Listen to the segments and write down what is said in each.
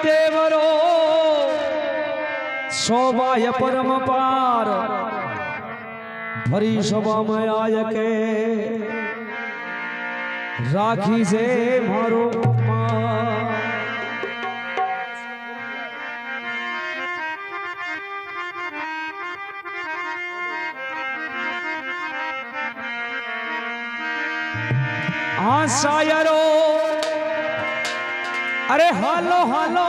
देवरो शोभाय परम पार भरी सभा में आय के राखी से मारो हाँ शायरो अरे हालो हालो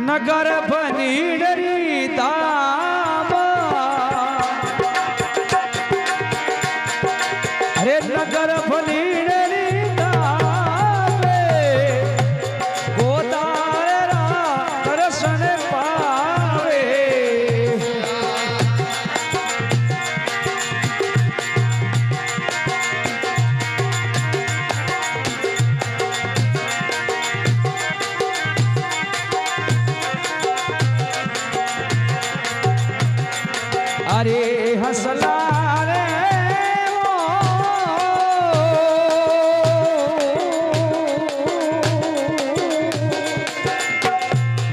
नगर बनी डरी दाबा अरे नगर बनी डरी दाबे गोदारा दर्शन पावे अरे हसला रे वो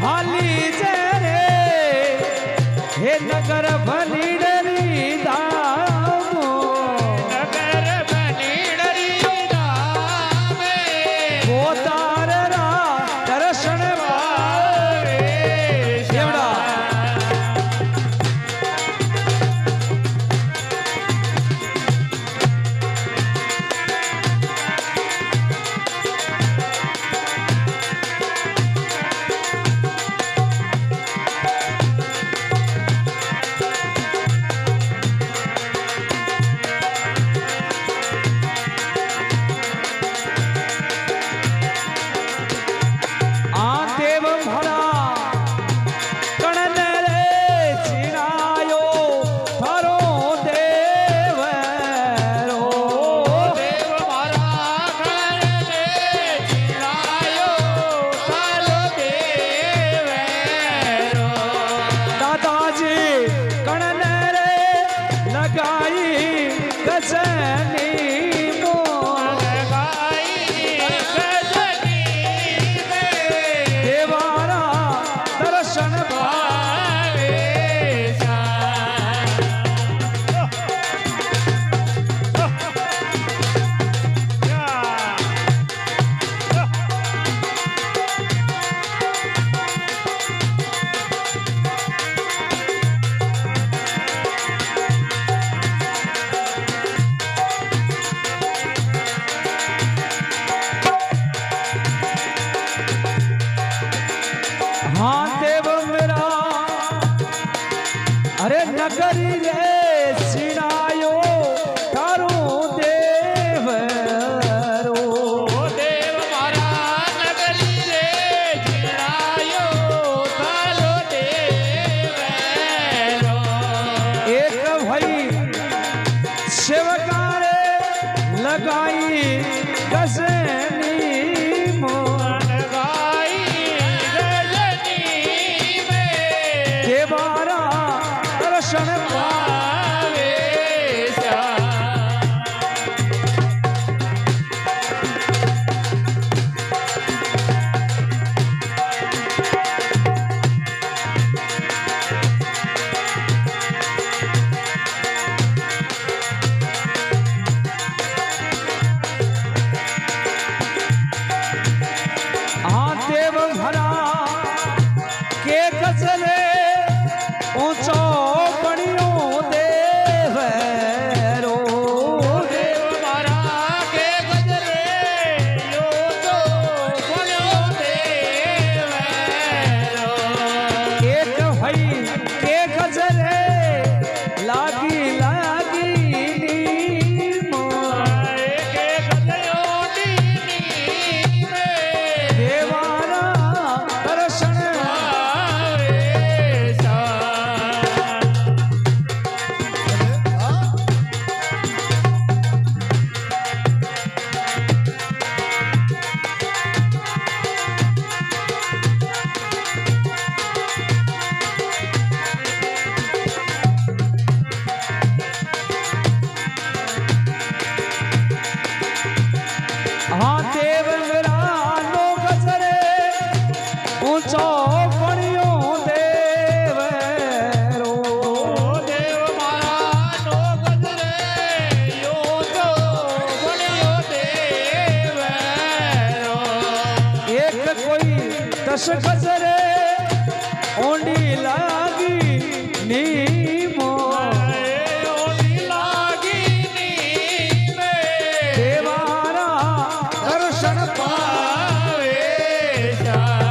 हाली जे रे हे नगर भली डरी दामो नगर बनी डरी दामे गोतारा दर्शन पावे एवढा हाँ देव मेरा अरे नगरी रे सिनायो तारो देव रो देव मारा नगरी रे जिनायो तारो देवरो एक भाई सेवकारे लगाई गजनी मोन गजनी में देवारा दर्शन पा કોઈ તસ ગજરે ઓંડી લાગી નીમો ઓલી લાગી નીમે દેવારા દર્શન પાવે જા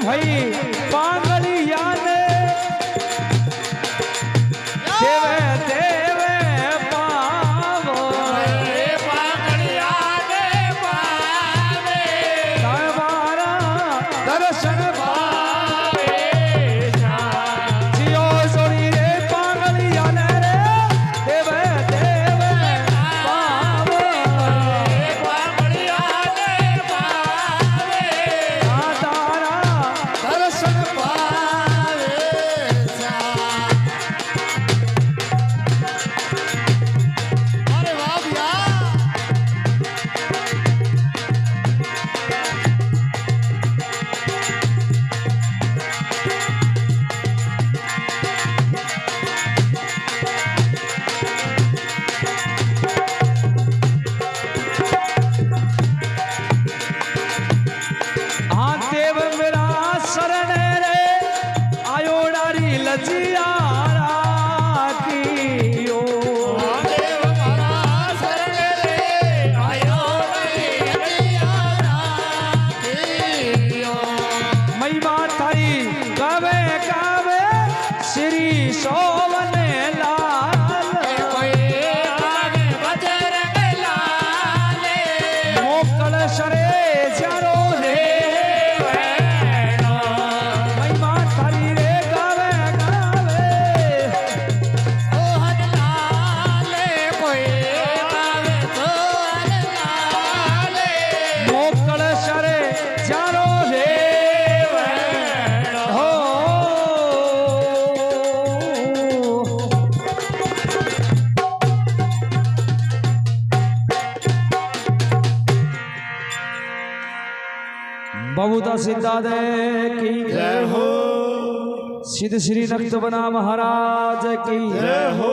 भाई पागलिया ने देवे देवे पावो તમારા દર્શન જીઓ જોડી રે પાગલિયા ને રે દેવે દેવે પાવો આ તારા દર્શન પાવે અરે વાહ ભૈયા हाँ देव मेरा शरण रे आयो डारी लजियारा कियो દેવ મારા શરણ રે આયો महिमा थारी गावे गावे श्री सोवन लाल मोकल शरे जारो रे महिमा थारी रे गावे गावे मोकल शरे जारो रे हो बबूता सिद्धा दे की જય હો सिद्ध श्री नक्तबना महाराज की જય હો